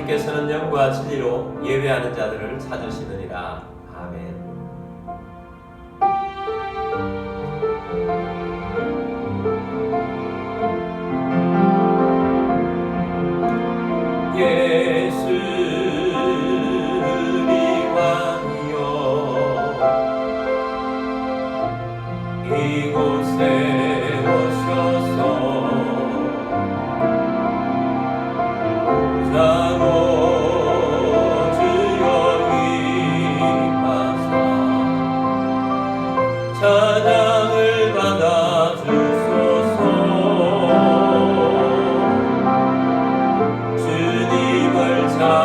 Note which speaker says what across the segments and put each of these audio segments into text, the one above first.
Speaker 1: 아버지께서는 영과 진리로 예배하는 자들을 찾으시느니라. 아멘. 예수리 왕이여 이곳에 오셔서 자로 주여 임하사 찬양을 받아 주소서. 주님을 찬양하오니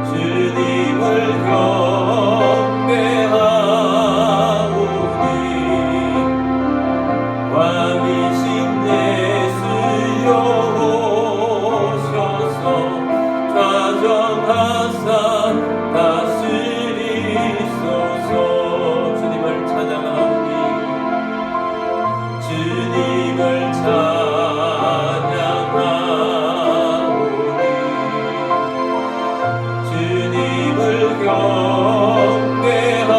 Speaker 1: 주님을 경배하오니 왕이신 예수여 오셔서 좌정하사 다스리소서. 주님을 찬양하오니 주님을 찬양하오니 주님을 경배하오니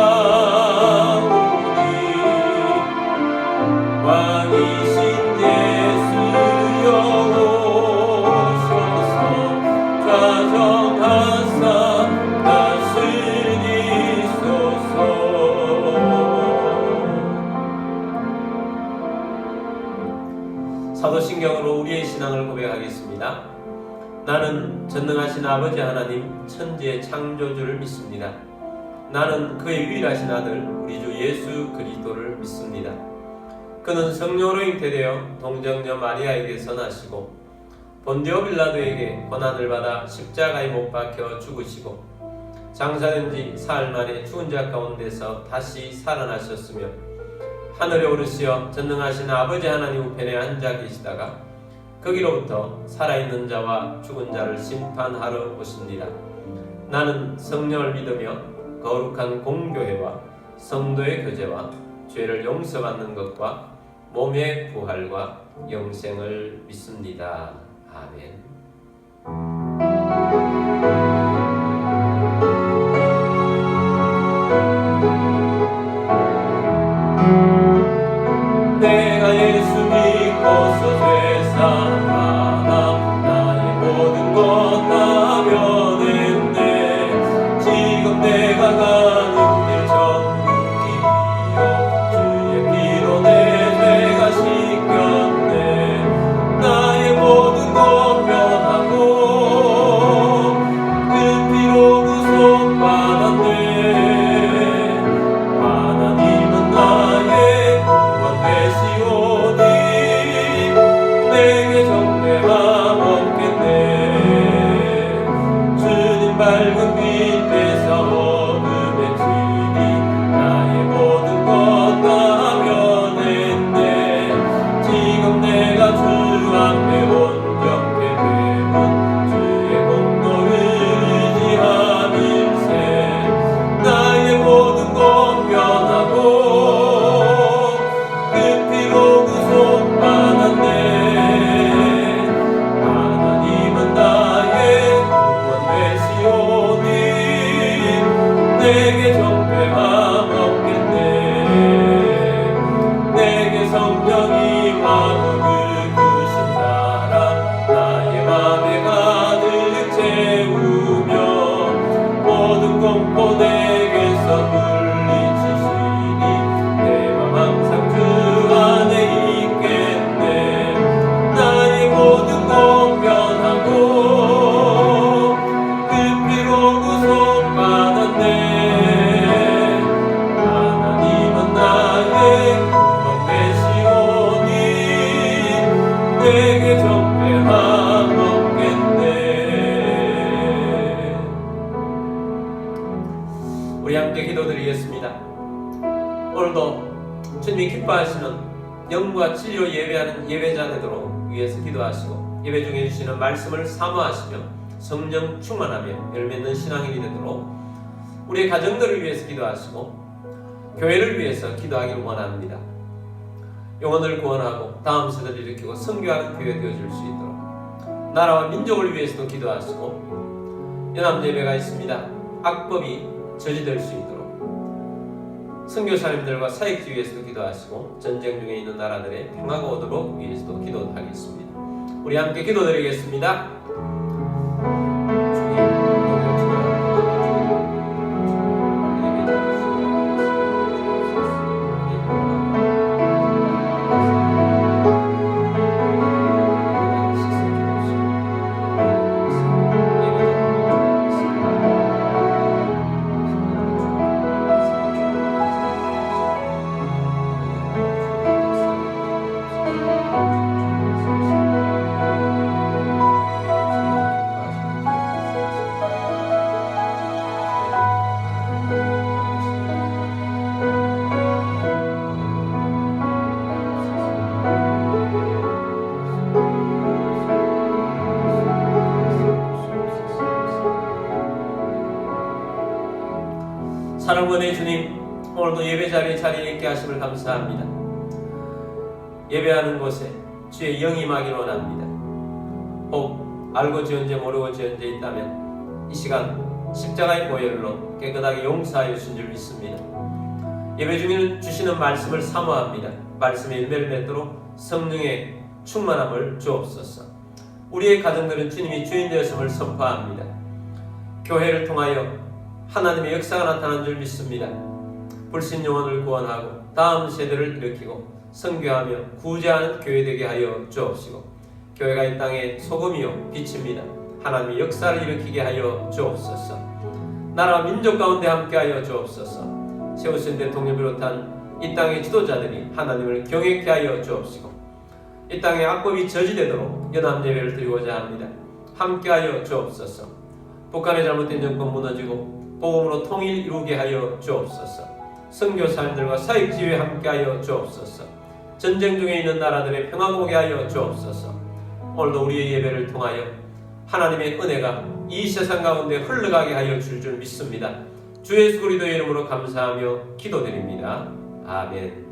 Speaker 1: 왕이신 예수여 오셔서 좌정하사 다스리소서. 사도신경으로 우리의 신앙을 고백하겠습니다. 나는 전능하신 아버지 하나님 천지의 창조주를 믿습니다. 나는 그의 유일하신 아들 우리 주 예수 그리스도를 믿습니다. 그는 성령으로 잉태되어 동정녀 마리아에게서 나시고 본디오 빌라도에게 고난을 받아 십자가에 못 박혀 죽으시고 장사된 지 사흘 만에 죽은 자 가운데서 다시 살아나셨으며 하늘에 오르시어 전능하신 아버지 하나님 우편에 앉아 계시다가 거기로부터 살아있는 자와 죽은 자를 심판하러 오십니다. 나는 성령을 믿으며 거룩한 공교회와 성도의 교제와 죄를 용서받는 것과 몸의 부활과 영생을 믿습니다. 아멘. 내가 예수 믿고서 되살아나 나의 모든 것 다 변했네. 지금 내가 가는 길 전국이여 주의 피로 내 죄가 씻겼네. 나의 모든 것 변하고 그 피로 구속받았네. 하나님은 나의 되시오니 내게 정죄가 없겠네. 주님 밝은 빛에서 어둠에 지니 나의 모든 것 다 변했네. 지금 내가 주 앞에 온전케 되면 주의 공로를 의지함일세. 나의 모든 것 변하고 구속받았네. 하나님은 나의 구원 되시오니 내게 정죄가 없겠네. 내게 성령이 임하고 그으신 사랑 나의 맘에 가득 채우며 모든 공포 내게서 물리치시니 내 맘 항상 주 안에 있겠네. 나의 모든 것 변하고 그 피로 구속받았네. 하나님은 나의 구원 되시오니 내게 정죄함 없겠네. 우리 함께 기도드리겠습니다. 오늘도 주님이 기뻐하시는 영과 진리로 예배하는 예배자 되도록 위해서 기도하시고 예배 중에 주시는 말씀을 사모하시며 성령 충만하며 열매있는 신앙인이 되도록 우리의 가정들을 위해서 기도하시고 교회를 위해서 기도하기를 원합니다. 영혼을 구원하고 다음 세대를 일으키고 선교하는 교회 되어줄 수 있도록 나라와 민족을 위해서도 기도하시고 연합예배가 있습니다. 악법이 저지될 수 있도록 선교사님들과 사역지 위해서도 기도하시고 전쟁 중에 있는 나라들의 평화가 오도록 위해서도 기도하겠습니다. 우리 함께 기도드리겠습니다. 사랑원의 주님, 오늘도 예배 자리에 자리 있게 하심을 감사합니다. 예배하는 곳에 주의 영이 임하기를 원합니다. 혹 알고 지은 죄 모르고 지은 죄 있다면 이 시간 십자가의 보혈로 깨끗하게 용서하여 주신 줄 믿습니다. 예배 중에는 주시는 말씀을 사모합니다. 말씀의 열매를 맺도록 성령의 충만함을 주옵소서. 우리의 가정들은 주님이 주인 되었음을 선포합니다. 교회를 통하여 하나님의 역사가 나타난 줄 믿습니다. 불신 영혼을 구원하고 다음 세대를 일으키고 선교하며 구제하는 교회 되게 하여 주옵시고 교회가 이 땅에 소금이요 빛입니다. 하나님의 역사를 일으키게 하여 주옵소서. 나라와 민족 가운데 함께하여 주옵소서. 세우신 대통령 비롯한 이 땅의 지도자들이 하나님을 경외케 하여 주옵시고 이 땅에 악법이 저지되도록 연합예배를 드리고자 합니다. 함께하여 주옵소서. 북한의 잘못된 정권 무너지고 복음으로 통일 이루게 하여 주옵소서. 선교사님들과 사역지회에 함께하여 주옵소서. 전쟁 중에 있는 나라들의 평화가 오게 하여 주옵소서. 오늘도 우리의 예배를 통하여 하나님의 은혜가 이 세상 가운데 흘러가게 하여 줄 믿습니다. 주 예수 그리스도의 이름으로 감사하며 기도드립니다. 아멘.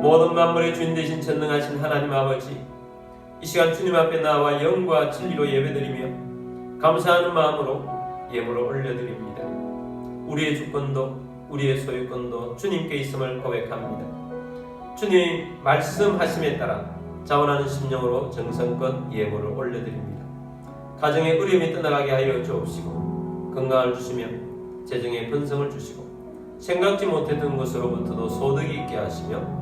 Speaker 1: 모든 만물의 주인 되신 전능하신 하나님 아버지, 이 시간 주님 앞에 나와 영과 진리로 예배드리며 감사하는 마음으로 예물을 올려드립니다. 우리의 주권도 우리의 소유권도 주님께 있음을 고백합니다. 주님 말씀하심에 따라 자원하는 심령으로 정성껏 예물을 올려드립니다. 가정의 어려움이 떠나가게 하여 주옵시고 건강을 주시며 재정의 번성을 주시고 생각지 못했던 것으로부터도 소득이 있게 하시며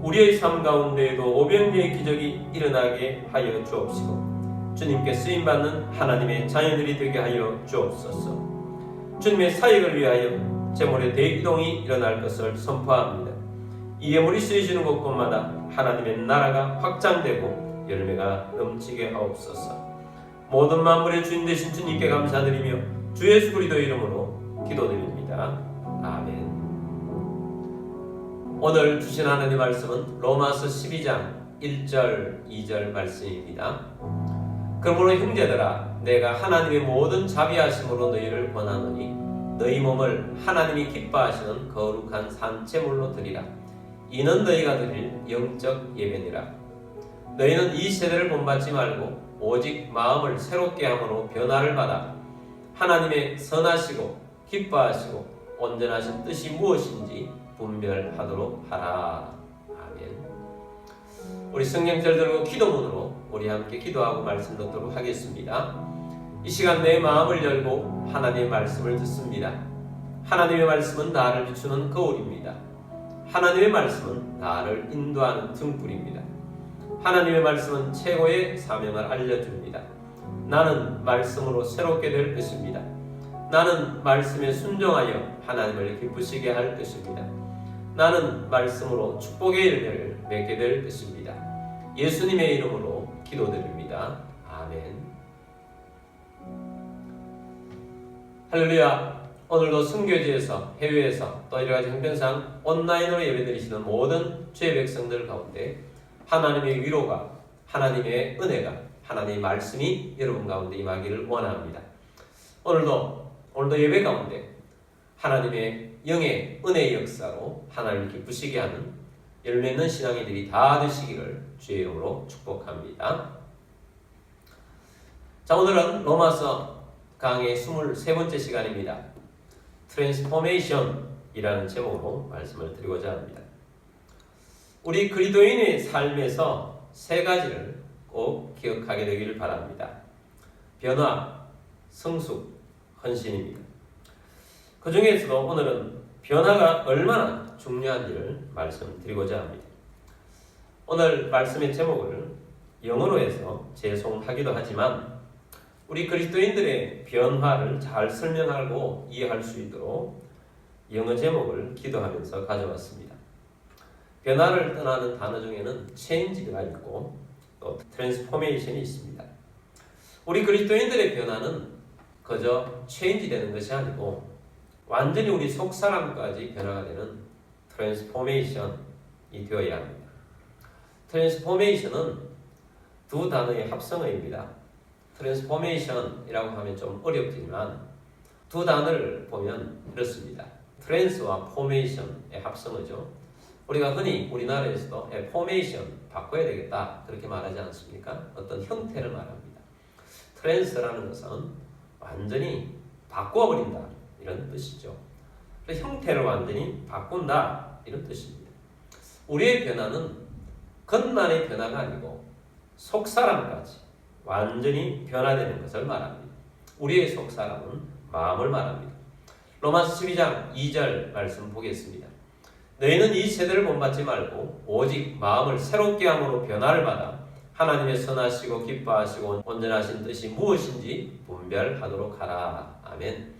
Speaker 1: 우리의 삶 가운데에도 오병이의 기적이 일어나게 하여 주옵시고 주님께 쓰임받는 하나님의 자녀들이 되게 하여 주옵소서. 주님의 사역을 위하여 제물의 대이동이 일어날 것을 선포합니다. 이 예물이 쓰여지는 곳곳마다 하나님의 나라가 확장되고 열매가 넘치게 하옵소서. 모든 만물의 주인 되신 주님께 감사드리며 주 예수 그리스도 이름으로 기도드립니다. 아멘. 오늘 주신 하나님의 말씀은 로마서 12장 1절 2절 말씀입니다. 그러므로 형제들아 내가 하나님의 모든 자비하심으로 너희를 권하노니 너희 몸을 하나님이 기뻐하시는 거룩한 산제물로 드리라. 이는 너희가 드릴 영적 예배니라. 너희는 이 세대를 본받지 말고 오직 마음을 새롭게 함으로 변화를 받아 하나님의 선하시고 기뻐하시고 온전하신 뜻이 무엇인지 분별하도록 하라. 아멘. 우리 성경절 들고 기도문으로 우리 함께 기도하고 말씀 듣도록 하겠습니다. 이 시간 내 마음을 열고 하나님의 말씀을 듣습니다. 하나님의 말씀은 나를 비추는 거울입니다. 하나님의 말씀은 나를 인도하는 등불입니다. 하나님의 말씀은 최고의 사명을 알려줍니다. 나는 말씀으로 새롭게 될 것입니다. 나는 말씀에 순종하여 하나님을 기쁘시게 할 것입니다. 나는 말씀으로 축복의 열매를 맺게 될 것입니다. 예수님의 이름으로 기도드립니다. 아멘. 할렐루야. 오늘도 선교지에서 해외에서 또 여러가지 형편상 온라인으로 예배드리시는 모든 주의 백성들 가운데 하나님의 위로가, 하나님의 은혜가, 하나님의 말씀이 여러분 가운데 임하기를 원합니다. 오늘도 예배 가운데 하나님의 영의 은혜의 역사로 하나님을 기쁘시게 하는 열매 있는 신앙이들이 다 되시기를 주의 이름으로 축복합니다. 자, 오늘은 로마서 강의 23번째 시간입니다. 트랜스포메이션이라는 제목으로 말씀을 드리고자 합니다. 우리 그리스도인의 삶에서 세 가지를 꼭 기억하게 되기를 바랍니다. 변화, 성숙, 헌신입니다. 그 중에서도 오늘은 변화가 얼마나 중요한지를 말씀드리고자 합니다. 오늘 말씀의 제목을 영어로 해서 제송하기도 하지만 우리 그리스도인들의 변화를 잘 설명하고 이해할 수 있도록 영어 제목을 기도하면서 가져왔습니다. 변화를 떠나는 단어 중에는 change가 있고 또 transformation이 있습니다. 우리 그리스도인들의 변화는 그저 change 되는 것이 아니고 완전히 우리 속사람까지 변화가 되는 transformation이 되어야 합니다. transformation은 두 단어의 합성어입니다. transformation이라고 하면 좀 어렵지만 두 단어를 보면 이렇습니다. trans와 formation의 합성어죠. 우리가 흔히 우리나라에서도 formation 바꿔야 되겠다 그렇게 말하지 않습니까? 어떤 형태를 말합니다. trans라는 것은 완전히 바꿔버린다 이런 뜻이죠. 형태를 완전히 바꾼다 이런 뜻입니다. 우리의 변화는 겉만의 변화가 아니고 속사람까지 완전히 변화되는 것을 말합니다. 우리의 속사람은 마음을 말합니다. 로마서 12장 2절 말씀 보겠습니다. 너희는 이 세대를 본받지 말고 오직 마음을 새롭게 함으로 변화를 받아 하나님의 선하시고 기뻐하시고 온전하신 뜻이 무엇인지 분별하도록 하라. 아멘.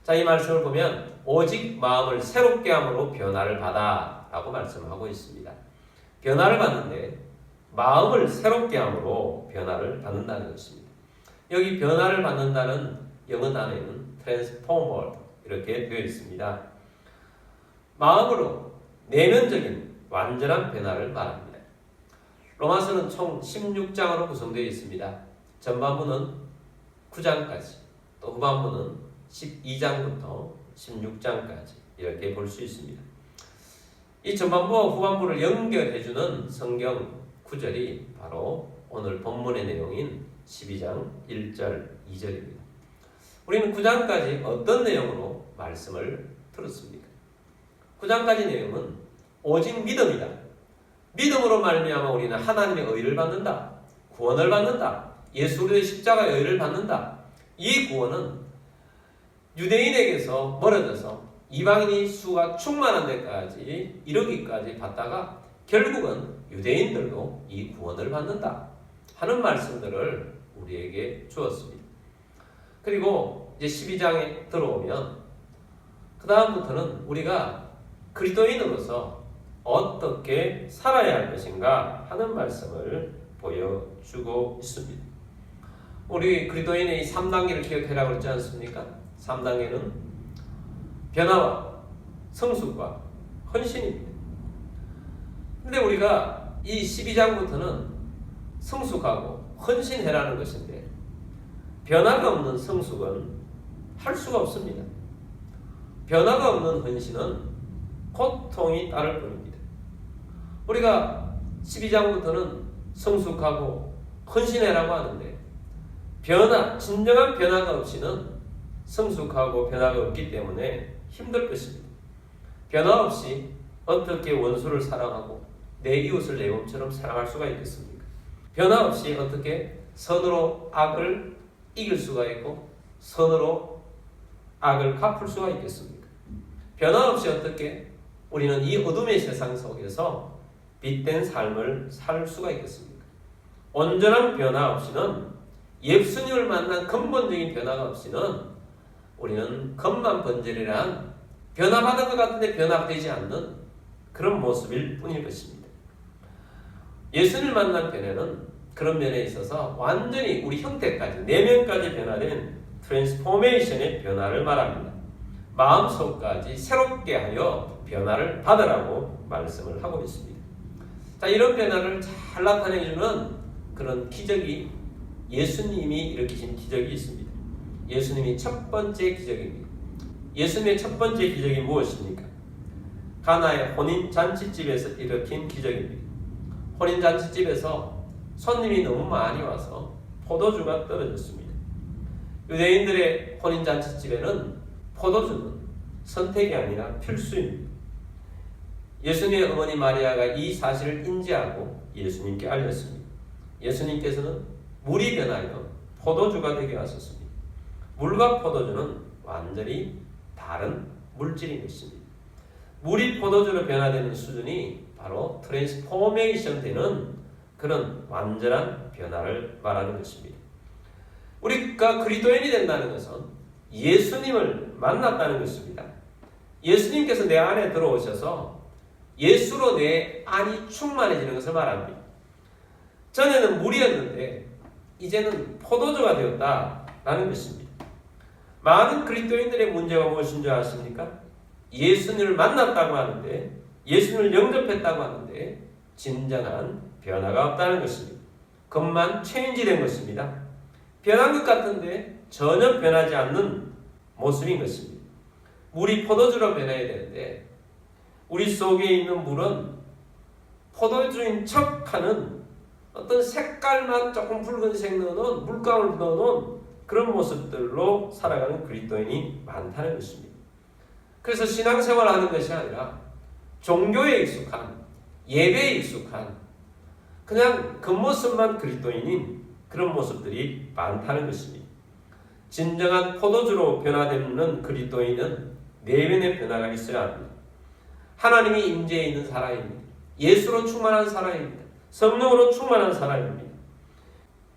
Speaker 1: 자, 이 말씀을 보면 오직 마음을 새롭게 함으로 변화를 받아 라고 말씀하고 있습니다. 변화를 받는데 마음을 새롭게 함으로 변화를 받는다는 것입니다. 여기 변화를 받는다는 영어 단어에는 transformer 이렇게 되어 있습니다. 마음으로 내면적인 완전한 변화를 말합니다. 로마서는 총 16장으로 구성되어 있습니다. 전반부는 9장까지 또 후반부는 12장부터 16장까지 이렇게 볼 수 있습니다. 이 전반부와 후반부를 연결해주는 성경 구절이 바로 오늘 본문의 내용인 12장 1절 2절입니다. 우리는 9장까지 어떤 내용으로 말씀을 들었습니까? 9장까지 내용은 오직 믿음이다. 믿음으로 말미암아 우리는 하나님의 의를 받는다. 구원을 받는다. 예수 그리스도의 십자가의 의를 받는다. 이 구원은 유대인에게서 멀어져서 이방인의 수가 충만한 데까지 이르기까지 받다가 결국은 유대인들도 이 구원을 받는다 하는 말씀들을 우리에게 주었습니다. 그리고 이제 12장에 들어오면 그 다음부터는 우리가 그리스도인으로서 어떻게 살아야 할 것인가 하는 말씀을 보여주고 있습니다. 우리 그리스도인의 이 3단계를 기억해라고 그랬지 않습니까? 3단계는 변화와 성숙과 헌신입니다. 근데 우리가 이 12장부터는 성숙하고 헌신해라는 것인데 변화가 없는 성숙은 할 수가 없습니다. 변화가 없는 헌신은 고통이 따를 뿐입니다. 우리가 12장부터는 성숙하고 헌신해라고 하는데 진정한 변화가 없이는 성숙하고 변화가 없기 때문에 힘들 것입니다. 변화 없이 어떻게 원수를 사랑하고 내 이웃을 내 몸처럼 사랑할 수가 있겠습니까? 변화 없이 어떻게 선으로 악을 이길 수가 있고 선으로 악을 갚을 수가 있겠습니까? 변화 없이 어떻게 우리는 이 어둠의 세상 속에서 빛된 삶을 살 수가 있겠습니까? 온전한 변화 없이는 예수님을 만난 근본적인 변화가 없이는 우리는 겉만 번지르란 변화받은 것 같은데 변화되지 않는 그런 모습일 뿐일 것입니다. 예수님을 만난 변화는 그런 면에 있어서 완전히 우리 형태까지 내면까지 변화된 트랜스포메이션의 변화를 말합니다. 마음속까지 새롭게 하여 변화를 받으라고 말씀을 하고 있습니다. 자, 이런 변화를 잘 나타내주는 그런 기적이 예수님이 일으키신 기적이 있습니다. 예수님이 첫 번째 기적입니다. 예수님의 첫 번째 기적이 무엇입니까? 가나의 혼인잔치집에서 일으킨 기적입니다. 혼인잔치집에서 손님이 너무 많이 와서 포도주가 떨어졌습니다. 유대인들의 혼인잔치집에는 포도주는 선택이 아니라 필수입니다. 예수님의 어머니 마리아가 이 사실을 인지하고 예수님께 알렸습니다. 예수님께서는 물이 변하여 포도주가 되게 하셨습니다. 물과 포도주는 완전히 다른 물질인 것입니다. 물이 포도주로 변화되는 수준이 바로 트랜스포메이션 되는 그런 완전한 변화를 말하는 것입니다. 우리가 그리스도인이 된다는 것은 예수님을 만났다는 것입니다. 예수님께서 내 안에 들어오셔서 예수로 내 안이 충만해지는 것을 말합니다. 전에는 물이었는데 이제는 포도주가 되었다라는 것입니다. 많은 그리스도인들의 문제가 무엇인 줄 아십니까? 예수님을 만났다고 하는데 예수님을 영접했다고 하는데 진정한 변화가 없다는 것입니다. 겉만 체인지된 것입니다. 변한 것 같은데 전혀 변하지 않는 모습인 것입니다. 물이 포도주로 변해야 되는데 우리 속에 있는 물은 포도주인 척하는 어떤 색깔만 조금 붉은색 넣어놓은 물감을 넣어놓은 그런 모습들로 살아가는 그리스도인이 많다는 것입니다. 그래서 신앙생활을 하는 것이 아니라 종교에 익숙한 예배에 익숙한 그냥 겉모습만 그리스도인인 그런 모습들이 많다는 것입니다. 진정한 포도주로 변화되는 그리스도인은 내면의 변화가 있어야 합니다. 하나님이 임재해 있는 사람입니다. 예수로 충만한 사람입니다. 성령으로 충만한 사람입니다.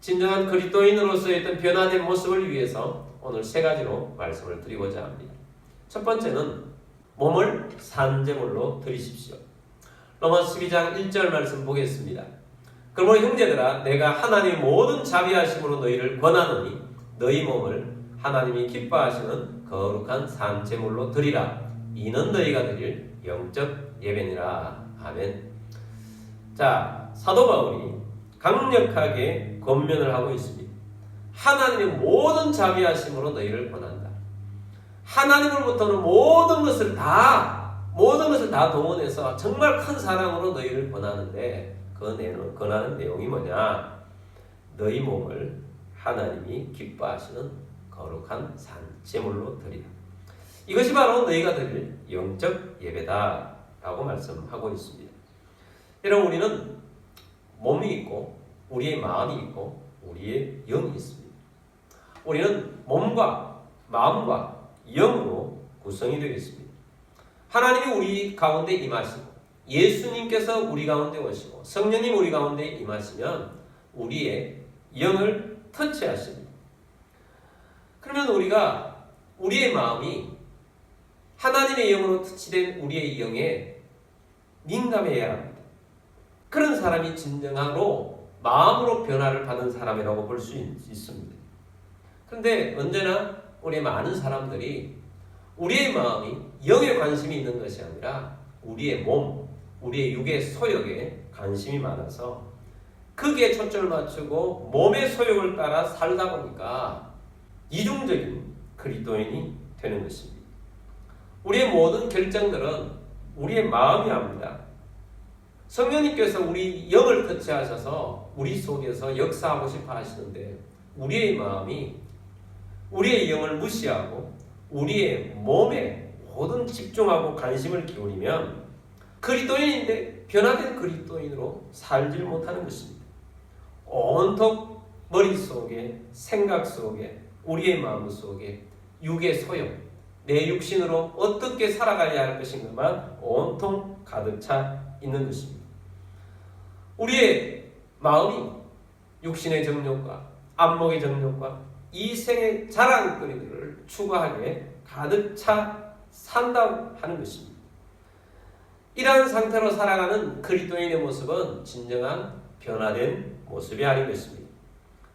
Speaker 1: 진정한 그리스도인으로서의 어떤 변화된 모습을 위해서 오늘 세 가지로 말씀을 드리고자 합니다. 첫 번째는 몸을 산제물로 드리십시오. 로마서 12장 1절 말씀 보겠습니다. 그러므로 형제들아 내가 하나님의 모든 자비하심으로 너희를 권하노니 너희 몸을 하나님이 기뻐하시는 거룩한 산제물로 드리라. 이는 너희가 드릴 영적 예배니라. 아멘. 자, 사도 바울이 강력하게 권면을 하고 있습니다. 하나님의 모든 자비하심으로 너희를 권한다. 하나님으로부터는 모든 것을 다 동원해서 정말 큰 사랑으로 너희를 권하는데 권하는 내용이 뭐냐? 너희 몸을 하나님이 기뻐하시는 거룩한 산제물로 드리라. 이것이 바로 너희가 드릴 영적 예배다라고 말씀하고 있습니다. 여러분, 우리는 몸이 있고 우리의 마음이 있고 우리의 영이 있습니다. 우리는 몸과 마음과 영으로 구성이 되어 있습니다. 하나님이 우리 가운데 임하시고 예수님께서 우리 가운데 오시고 성령님 우리 가운데 임하시면 우리의 영을 터치하십니다. 그러면 우리의 마음이 하나님의 영으로 터치된 우리의 영에 민감해야 합니다. 그런 사람이 진정으로 마음으로 변화를 받은 사람이라고 볼 수 있습니다. 그런데 언제나 우리 많은 사람들이 우리의 마음이 영에 관심이 있는 것이 아니라 우리의 몸, 우리의 육의 소욕에 관심이 많아서 거기에 초점을 맞추고 몸의 소욕을 따라 살다 보니까 이중적인 그리스도인이 되는 것입니다. 우리의 모든 결정들은 우리의 마음이 합니다. 성령님께서 우리 영을 터치하셔서 우리 속에서 역사하고 싶어 하시는데 우리의 마음이 우리의 영을 무시하고 우리의 몸에 모든 집중하고 관심을 기울이면 그리스도인인데 변화된 그리스도인으로 살질 못하는 것입니다. 온통 머릿속에 생각 속에 우리의 마음 속에 육의 소욕, 내 육신으로 어떻게 살아가야 할 것인가만 온통 가득 차 있는 것입니다. 우리의 마음이 육신의 정욕과 안목의 정욕과 이생의 자랑거리들을 추구하기에 가득 차 산다고 하는 것입니다. 이러한 상태로 살아가는 그리스도인의 모습은 진정한 변화된 모습이 아닌 것입니다.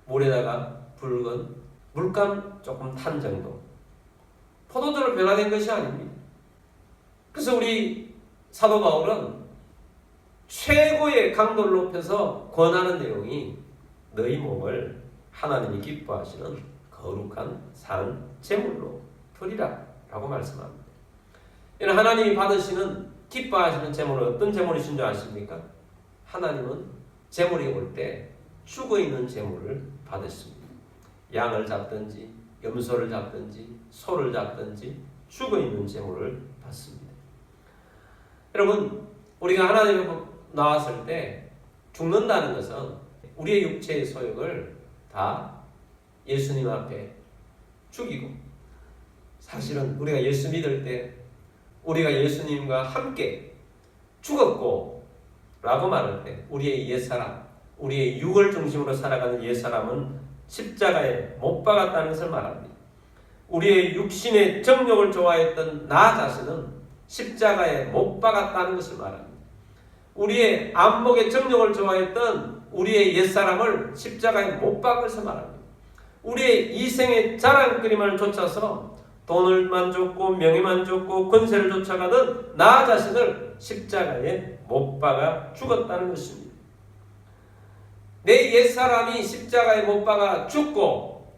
Speaker 1: 물에다가 붉은 물감 조금 탄 정도. 포도주로 변화된 것이 아닙니다. 그래서 우리 사도 바울은 최고의 강도를 높여서 권하는 내용이 너희 몸을 하나님이 기뻐하시는 거룩한 산 제물로 드리라 라고 말씀합니다. 이는 하나님이 받으시는 기뻐하시는 제물은 어떤 제물이신 줄 아십니까? 하나님은 제물이 올 때 죽어있는 제물을 받으십니다. 양을 잡든지 염소를 잡든지 소를 잡든지 죽어있는 제물을 받습니다. 여러분, 우리가 하나님 앞에 나왔을 때 죽는다는 것은 우리의 육체의 소욕을 다 예수님 앞에 죽이고, 사실은 우리가 예수 믿을 때 우리가 예수님과 함께 죽었고 라고 말할 때 우리의 옛사람, 우리의 육을 중심으로 살아가는 옛사람은 십자가에 못 박았다는 것을 말합니다. 우리의 육신의 정욕을 좋아했던 나 자신은 십자가에 못 박았다는 것을 말합니다. 우리의 안목의 정욕을 좋아했던 우리의 옛사람을 십자가에 못 박아서 말합니다. 우리의 이생의 자랑거림을 쫓아서 돈을만 쫓고 명예만 쫓고 권세를 쫓아가던 나 자신을 십자가에 못 박아 죽었다는 것입니다. 내 옛사람이 십자가에 못 박아 죽고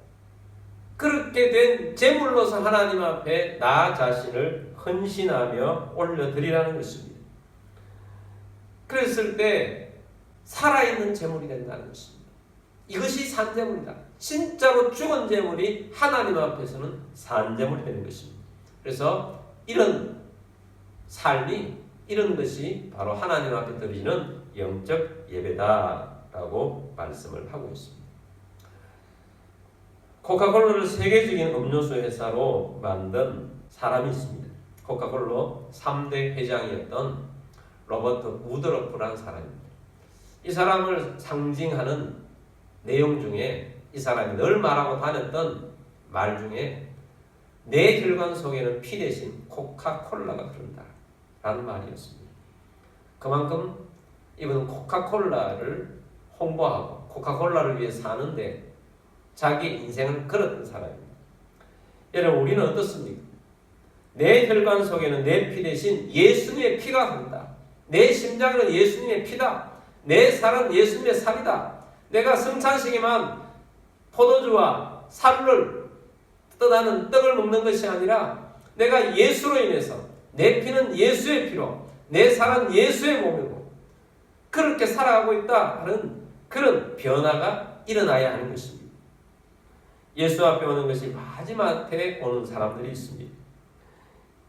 Speaker 1: 그렇게 된 제물로서 하나님 앞에 나 자신을 헌신하며 올려드리라는 것입니다. 그랬을 때 살아있는 제물이 된다는 것입니다. 이것이 산제물이다. 진짜로 죽은 제물이 하나님 앞에서는 산제물이 되는 것입니다. 그래서 이런 삶이, 이런 것이 바로 하나님 앞에 드리는 영적 예배다라고 말씀을 하고 있습니다. 코카콜라를 세계적인 음료수 회사로 만든 사람이 있습니다. 코카콜라 3대 회장이었던 로버트 우드러프라는 사람입니다. 이 사람을 상징하는 내용 중에 이 사람이 늘 말하고 다녔던 말 중에 내 혈관 속에는 피 대신 코카콜라가 흐른다 라는 말이었습니다. 그만큼 이분은 코카콜라를 홍보하고 코카콜라를 위해 사는데 자기 인생을 걸었던 사람입니다. 여러분, 우리는 어떻습니까? 내 혈관 속에는 내 피 대신 예수님의 피가 흐른다. 내 심장은 예수님의 피다. 내 살은 예수님의 살이다. 내가 성찬식에만 포도주와 살을 떠나는 떡을 먹는 것이 아니라 내가 예수로 인해서 내 피는 예수의 피로 내 살은 예수의 몸이고 그렇게 살아가고 있다 하는 그런 변화가 일어나야 하는 것입니다. 예수 앞에 오는 것이 마지막 때 오는 사람들이 있습니다.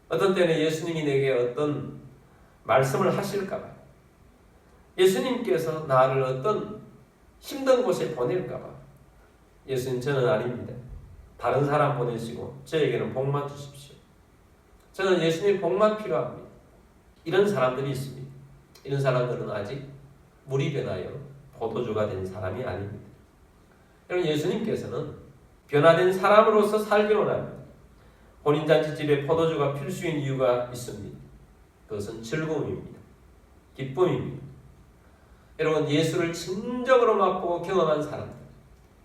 Speaker 1: 어떤 때는 예수님이 내게 어떤 말씀을 하실까 봐, 예수님께서 나를 어떤 힘든 곳에 보낼까 봐, 예수님 저는 아닙니다. 다른 사람 보내시고 저에게는 복만 주십시오. 저는 예수님 복만 필요합니다. 이런 사람들이 있습니다. 이런 사람들은 아직 물이 변하여 포도주가 된 사람이 아닙니다. 여러분, 예수님께서는 변화된 사람으로서 살기로 합니다. 혼인잔치집에 포도주가 필수인 이유가 있습니다. 그것은 즐거움입니다. 기쁨입니다. 여러분, 예수를 진정으로 맛보고 경험한 사람들,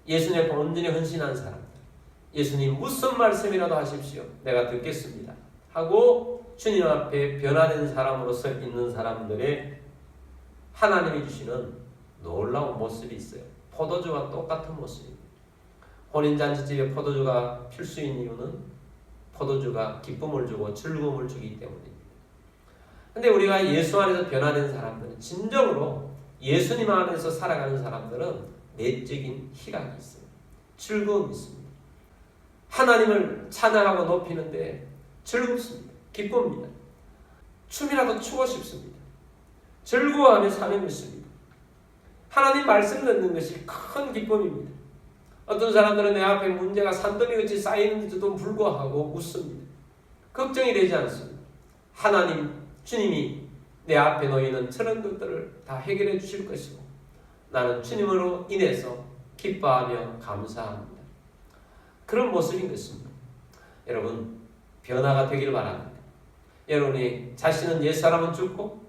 Speaker 1: 예수님의 온전히 헌신한 사람들, 예수님 무슨 말씀이라도 하십시오, 내가 듣겠습니다 하고 주님 앞에 변화된 사람으로서 있는 사람들의 하나님이 주시는 놀라운 모습이 있어요. 포도주와 똑같은 모습입니다. 혼인잔치집에 포도주가 필수인 이유는 포도주가 기쁨을 주고 즐거움을 주기 때문입니다. 근데 우리가 예수 안에서 변화된 사람들은, 진정으로 예수님 안에서 살아가는 사람들은 내적인 희락이 있어요. 즐거움이 있습니다. 하나님을 찬양하고 높이는데 즐겁습니다. 기쁩니다. 춤이라도 추고 싶습니다. 즐거워하며 사는 것입니다. 하나님 말씀 듣는 것이 큰 기쁨입니다. 어떤 사람들은 내 앞에 문제가 산더미같이 쌓이는데도 불구하고 웃습니다. 걱정이 되지 않습니다. 하나님, 주님이 내 앞에 놓이는 저런 것들을 다 해결해 주실 것이고 나는 주님으로 인해서 기뻐하며 감사합니다. 그런 모습인 것입니다. 여러분, 변화가 되길 바랍니다. 여러분이 자신은 옛사람은 죽고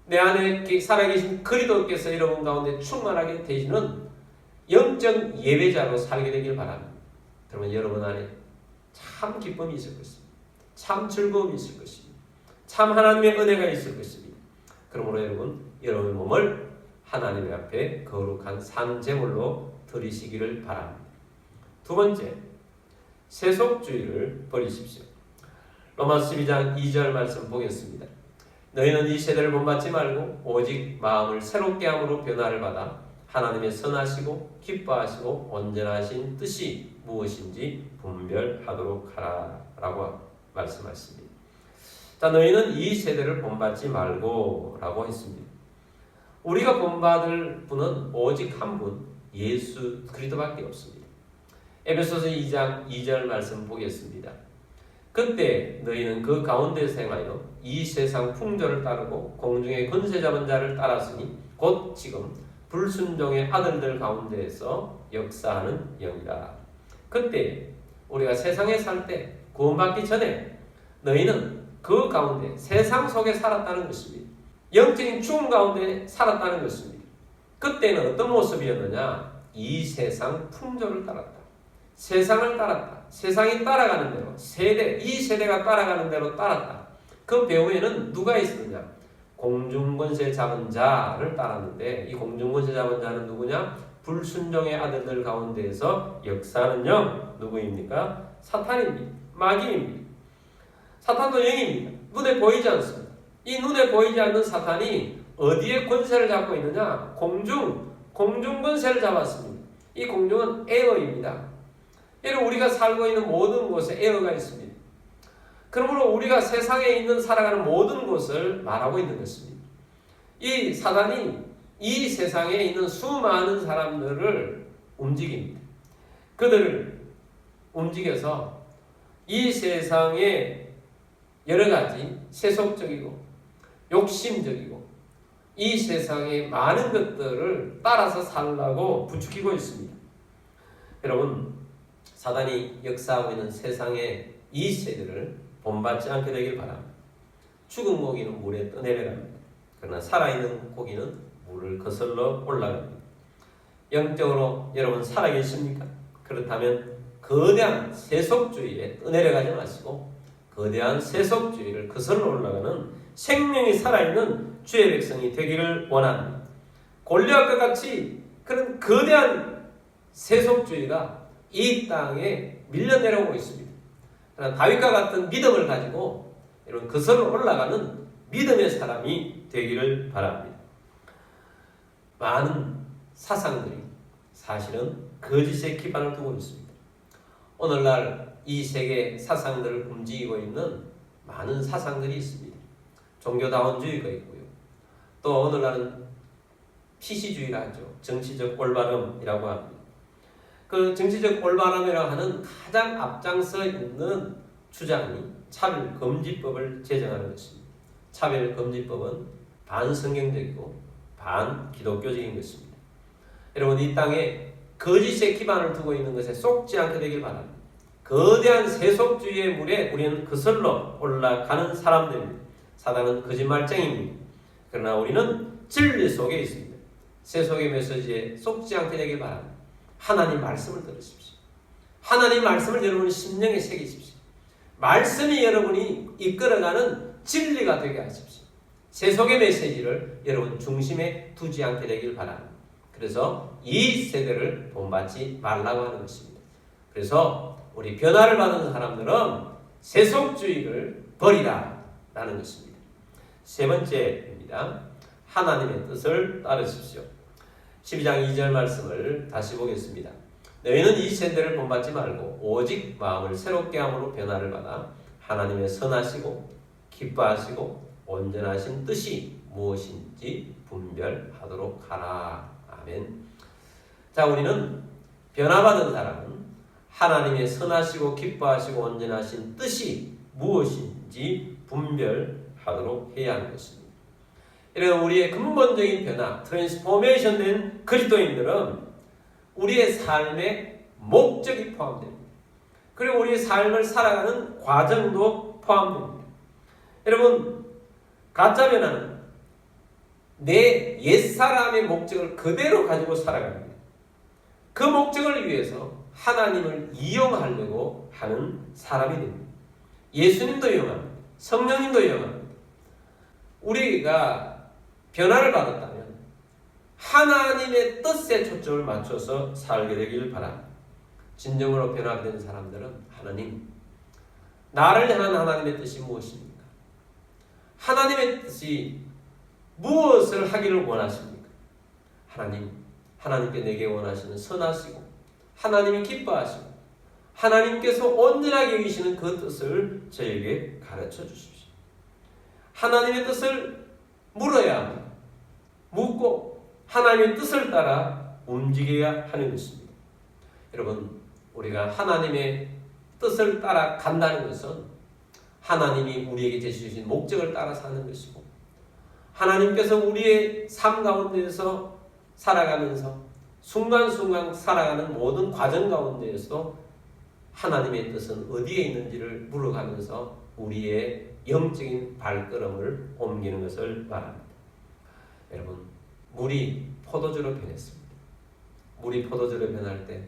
Speaker 1: 내 안에 살아계신 그리스도께서 여러분 가운데 충만하게 되시는 영적 예배자로 살게 되길 바랍니다. 그러면 여러분 안에 참 기쁨이 있을 것입니다. 참 즐거움이 있을 것입니다. 참 하나님의 은혜가 있을 것입니다. 그러므로 여러분, 여러분의 몸을 하나님 앞에 거룩한 산제물로 드리시기를 바랍니다. 두 번째, 세속주의를 버리십시오. 로마서 12장 2절 말씀 보겠습니다. 너희는 이 세대를 본받지 말고 오직 마음을 새롭게 함으로 변화를 받아 하나님의 선하시고 기뻐하시고 온전하신 뜻이 무엇인지 분별하도록 하라 라고 말씀하십니다. 자, 너희는 이 세대를 본받지 말고 라고 했습니다. 우리가 본받을 분은 오직 한 분, 예수 그리스도밖에 없습니다. 에베소서 2장 2절 말씀 보겠습니다. 그때 너희는 그 가운데서 행하여 이 세상 풍조를 따르고 공중의 권세 잡은 자를 따랐으니 곧 지금 불순종의 아들들 가운데에서 역사하는 영이라. 그때 우리가 세상에 살 때 구원받기 전에 너희는 그 가운데 세상 속에 살았다는 것입니다. 영적인 죽음 가운데 살았다는 것입니다. 그때는 어떤 모습이었느냐? 이 세상 풍조를 따랐다. 세상을 따랐다. 세상이 따라가는 대로, 이 세대가 따라가는 대로 따랐다. 그 배후에는 누가 있었느냐? 공중권세 잡은 자를 따랐는데, 이 공중권세 잡은 자는 누구냐? 불순종의 아들들 가운데에서 역사하는 영, 누구입니까? 사탄입니다. 마귀입니다. 사탄도 영입니다. 눈에 보이지 않습니다. 이 눈에 보이지 않는 사탄이 어디에 권세를 잡고 있느냐? 공중 권세를 잡았습니다. 이 공중은 에어입니다. 여러분, 우리가 살고 있는 모든 곳에 에어가 있습니다. 그러므로 우리가 세상에 있는 살아가는 모든 곳을 말하고 있는 것입니다. 이 사단이 이 세상에 있는 수많은 사람들을 움직입니다. 그들을 움직여서 이 세상에 여러 가지 세속적이고 욕심적이고 이 세상의 많은 것들을 따라서 살라고 부추기고 있습니다. 여러분, 사단이 역사하고 있는 세상의 이 세대를 본받지 않게 되길 바랍니다. 죽은 고기는 물에 떠내려갑니다. 그러나 살아있는 고기는 물을 거슬러 올라갑니다. 영적으로 여러분 살아계십니까? 그렇다면 거대한 세속주의에 떠내려가지 마시고 거대한 세속주의를 거슬러 올라가는 생명이 살아있는 주의 백성이 되기를 원합니다. 골리앗과 같이 그런 거대한 세속주의가 이 땅에 밀려내려오고 있습니다. 그러나 다윗과 같은 믿음을 가지고 이런 거슬러 올라가는 믿음의 사람이 되기를 바랍니다. 많은 사상들이 사실은 거짓의 기반을 두고 있습니다. 오늘날 이 세계 사상들을 움직이고 있는 많은 사상들이 있습니다. 종교다원주의가 있고요. 또 오늘날은 PC주의라 하죠. 정치적 올바름이라고 합니다. 그 정치적 올바름이라고 하는 가장 앞장서 있는 주장이 차별금지법을 제정하는 것입니다. 차별금지법은 반성경적이고 반기독교적인 것입니다. 여러분, 이 땅에 거짓의 기반을 두고 있는 것에 속지 않게 되길 바랍니다. 거대한 세속주의의 물에 우리는 거슬러 올라가는 사람들입니다. 사단은 거짓말쟁이입니다. 그러나 우리는 진리 속에 있습니다. 세속의 메시지에 속지 않게 되길 바랍니다. 하나님 말씀을 들으십시오. 하나님 말씀을 여러분 심령에 새기십시오. 말씀이 여러분이 이끌어가는 진리가 되게 하십시오. 세속의 메시지를 여러분 중심에 두지 않게 되길 바랍니다. 그래서 이 세대를 본받지 말라고 하는 것입니다. 그래서 우리 변화를 받은 사람들은 세속주의를 버리라 라는 것입니다. 세 번째입니다. 하나님의 뜻을 따르십시오. 12장 2절 말씀을 다시 보겠습니다. 너희는 이 세대를 본받지 말고 오직 마음을 새롭게 함으로 변화를 받아 하나님의 선하시고 기뻐하시고 온전하신 뜻이 무엇인지 분별하도록 하라. 아멘. 자, 우리는 변화받은 사람은 하나님의 선하시고 기뻐하시고 온전하신 뜻이 무엇인지 분별하도록 해야 하는 것입니다. 이런 우리의 근본적인 변화, 트랜스포메이션 된 그리스도인들은 우리의 삶의 목적이 포함됩니다. 그리고 우리의 삶을 살아가는 과정도 포함됩니다. 여러분, 가짜 변화는 내 옛사람의 목적을 그대로 가지고 살아갑니다. 그 목적을 위해서 하나님을 이용하려고 하는 사람이 됩니다. 예수님도 이용합니다. 성령님도 이용합니다. 우리가 변화를 받았다면 하나님의 뜻에 초점을 맞춰서 살게 되길 바랍니다. 진정으로 변화된 사람들은 하나님, 나를 향한 하나님의 뜻이 무엇입니까? 하나님의 뜻이 무엇을 하기를 원하십니까? 하나님께 내게 원하시는 선하시고 하나님이 기뻐하시고 하나님께서 온전하게 여기시는 그 뜻을 저에게 가르쳐 주십시오. 하나님의 뜻을 물어야 합니다. 묻고 하나님의 뜻을 따라 움직여야 하는 것입니다. 여러분, 우리가 하나님의 뜻을 따라 간다는 것은 하나님이 우리에게 제시하신 목적을 따라 사는 것이고 하나님께서 우리의 삶 가운데에서 살아가면서 순간순간 살아가는 모든 과정 가운데에서 하나님의 뜻은 어디에 있는지를 물어가면서 우리의 영적인 발걸음을 옮기는 것을 말합니다. 여러분, 물이 포도주로 변했습니다. 물이 포도주로 변할 때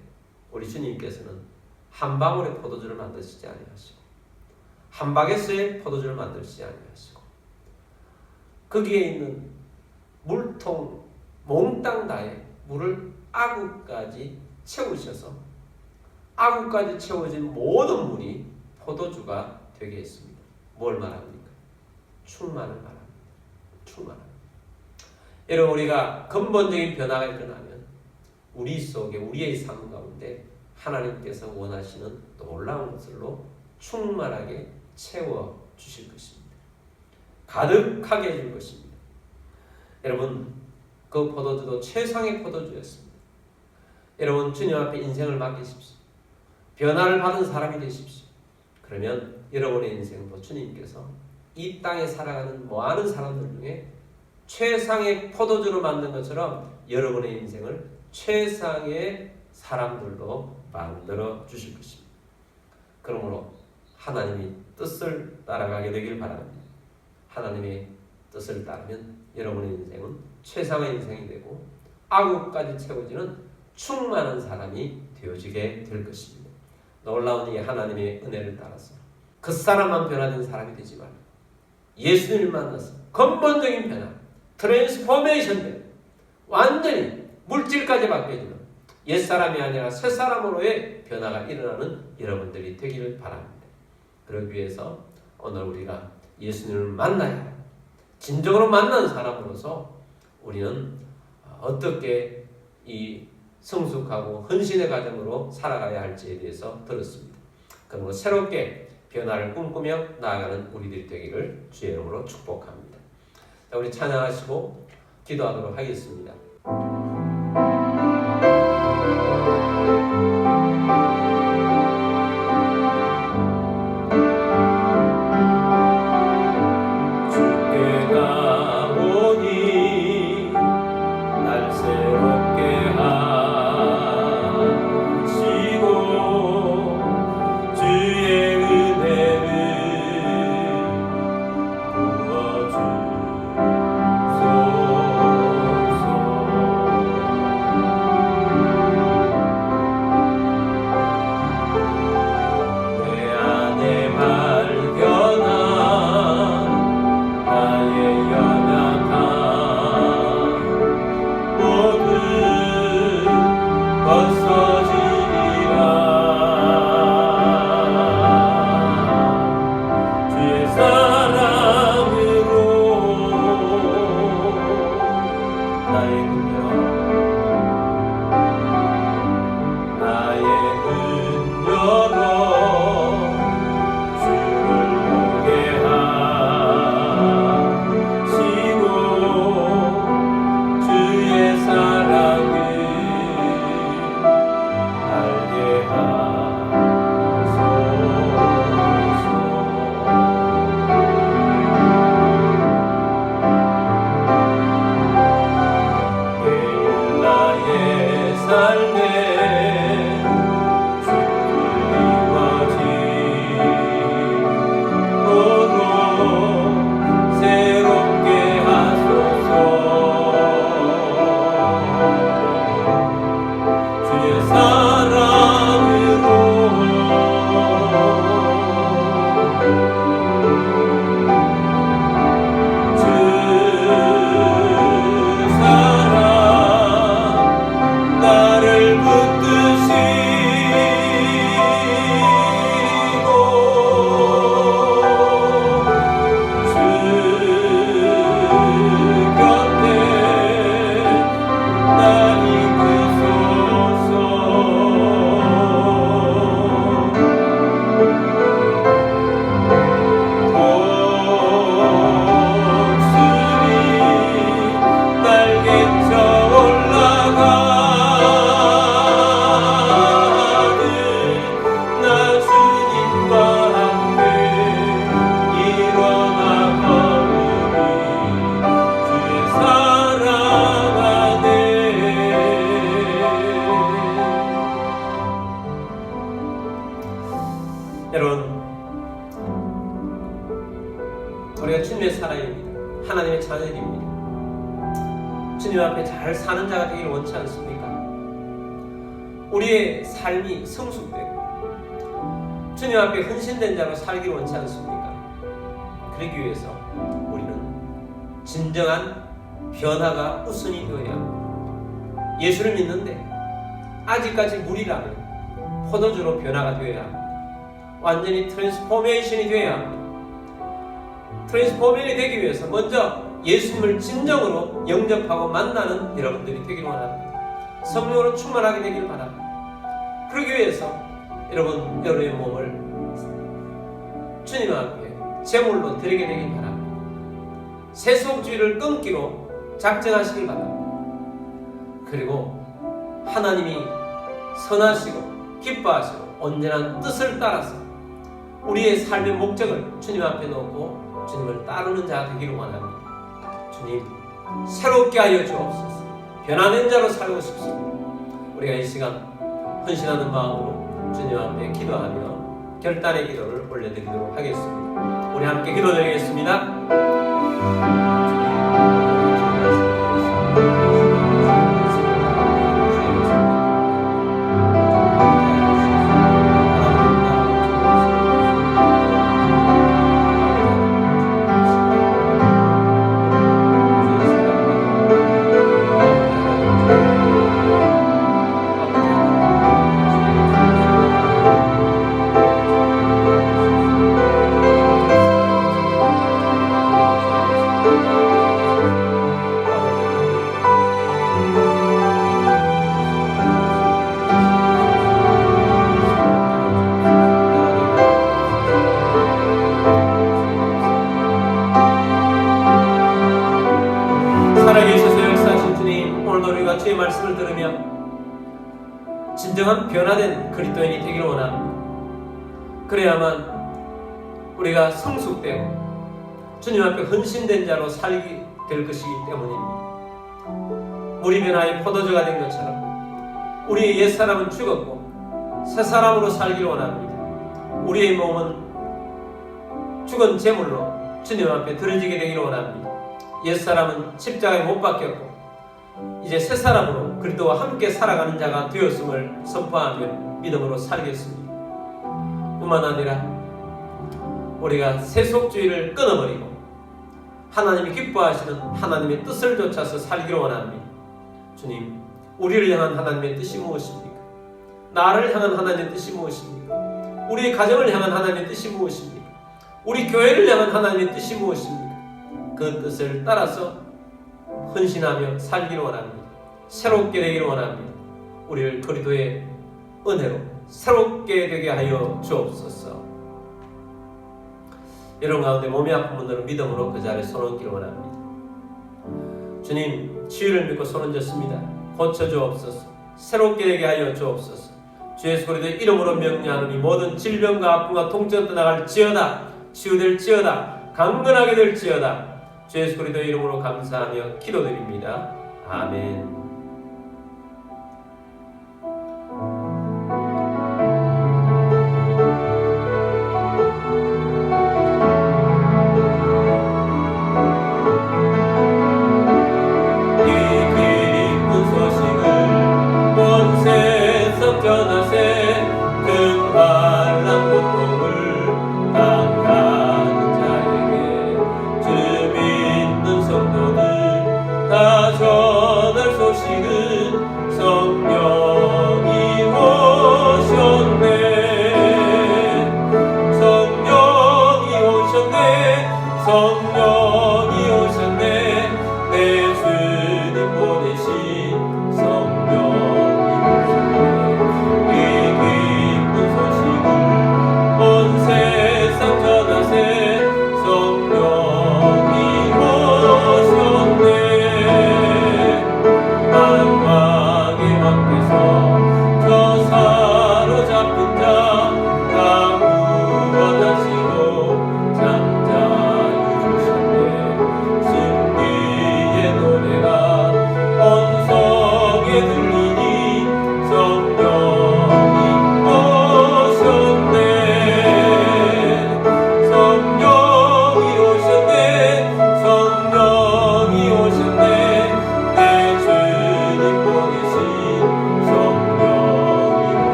Speaker 1: 우리 주님께서는 한 방울의 포도주를 만드시지 아니하시고 한 바게스의 포도주를 만드시지 아니하시고 거기에 있는 물통 몽땅 다에 물을 아구까지 채우셔서 아구까지 채워진 모든 물이 포도주가 되게 했습니다. 뭘 말합니까? 충만을 말합니다. 충만. 여러분, 우리가 근본적인 변화가 일어나면 우리 속에 우리의 삶 가운데 하나님께서 원하시는 놀라운 것들로 충만하게 채워 주실 것입니다. 가득하게 해줄 것입니다. 여러분, 그 포도주도 최상의 포도주였습니다. 여러분, 주님 앞에 인생을 맡기십시오. 변화를 받은 사람이 되십시오. 그러면 여러분의 인생도 주님께서 이 땅에 살아가는 많은 사람들 중에 최상의 포도주로 만든 것처럼 여러분의 인생을 최상의 사람들로 만들어 주실 것입니다. 그러므로 하나님의 뜻을 따라가게 되길 바랍니다. 하나님의 뜻을 따르면 여러분의 인생은 최상의 인생이 되고 아구까지 채워지는 충만한 사람이 되어지게 될 것입니다. 놀라운 이 하나님의 은혜를 따라서 그 사람만 변화된 사람이 되지 말고 예수님을 만나서 근본적인 변화, 트랜스포메이션 된 완전히 물질까지 바뀌어지는 옛사람이 아니라 새사람으로의 변화가 일어나는 여러분들이 되기를 바랍니다. 그러기 위해서 오늘 우리가 예수님을 만나야 합니다. 진정으로 만난 사람으로서 우리는 어떻게 이 성숙하고 헌신의 과정으로 살아가야 할지에 대해서 들었습니다. 그러므로 새롭게 변화를 꿈꾸며 나아가는 우리들이 되기를 주의 이름으로 축복합니다. 자, 우리 찬양하시고 기도하도록 하겠습니다. 주께가 우리가 주님의 사랑입니다. 하나님의 자녀입니다. 주님 앞에 잘 사는 자가 되기를 원치 않습니까? 우리의 삶이 성숙되고 주님 앞에 헌신된 자로 살기를 원치 않습니까? 그러기 위해서 우리는 진정한 변화가 우선이 되어야 합니다. 예수를 믿는데 아직까지 물이라면 포도주로 변화가 되어야 합니다. 완전히 트랜스포메이션이 되어야 합니다. 트랜스포메이션이 되기 위해서 먼저 예수님을 진정으로 영접하고 만나는 여러분들이 되기를 원합니다. 성령으로 충만하게 되기를 바랍니다. 그러기 위해서 여러분의 몸을 주님 앞에 제물로 드리게 되길 바랍니다. 세속주의를 끊기로 작정하시길 바랍니다. 그리고 하나님이 선하시고 기뻐하시고 온전한 뜻을 따라서 우리의 삶의 목적을 주님 앞에 놓고 주님을 따르는 자가 되기를 원합니다. 주님, 새롭게 하여 주옵소서. 변화된 자로 살고 싶습니다. 우리가 이 시간 헌신하는 마음으로 주님 앞에 기도하며 결단의 기도를 올려드리도록 하겠습니다. 우리 함께 기도드리겠습니다. 주의 말씀을 들으며 진정한 변화된 그리스도인이 되기를 원합니다. 그래야만 우리가 성숙되고 주님 앞에 헌신된 자로 살게 될 것이기 때문입니다. 물이 변화의 포도주가 된 것처럼 우리의 옛사람은 죽었고 새사람으로 살기를 원합니다. 우리의 몸은 죽은 제물로 주님 앞에 드려지게 되기를 원합니다. 옛사람은 십자가에 못 박혔고 이제 새 사람으로 그리스도와 함께 살아가는 자가 되었음을 선포하며 믿음으로 살겠습니다. 뿐만 아니라 우리가 세속주의를 끊어버리고 하나님이 기뻐하시는 하나님의 뜻을 좇아서 살기를 원합니다. 주님, 우리를 향한 하나님의 뜻이 무엇입니까? 나를 향한 하나님의 뜻이 무엇입니까? 우리 가정을 향한 하나님의 뜻이 무엇입니까? 우리 교회를 향한 하나님의 뜻이 무엇입니까? 그 뜻을 따라서 헌신하며 살기를 원합니다. 새롭게 되기를 원합니다. 우리를 그리스도의 은혜로 새롭게 되게 하여 주옵소서. 이런 가운데 몸이 아픈 분들은 믿음으로 그 자리에 손 얹기를 원합니다. 주님, 치유를 믿고 손 얹었습니다. 고쳐 주옵소서. 새롭게 되게 하여 주옵소서. 주 예수 그리스도의 이름으로 명령하노니 모든 질병과 아픔과 통증 떠나갈지어다. 치유될지어다. 강건하게 될지어다. 주 예수 그리스도의 이름으로 감사하며 기도드립니다. 아멘. 다 전할 수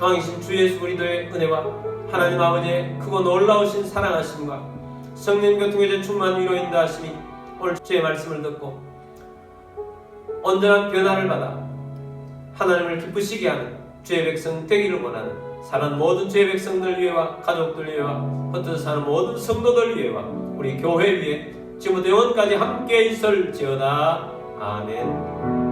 Speaker 1: 왕이신 주 예수 그리스도의 은혜와 하나님 아버지의 크고 놀라우신 사랑하심과 성령 교통의 충만 위로 인도하심이 오늘 주의 말씀을 듣고 온전한 변화를 받아 하나님을 기쁘시게 하는 주의 백성 되기를 원하는 사는 모든 주의 백성들 위해와 가족들 위해와 흩어져 사는 모든 성도들 위해와 우리 교회 위에 지금부터 영원까지 함께 있을지어다. 아멘.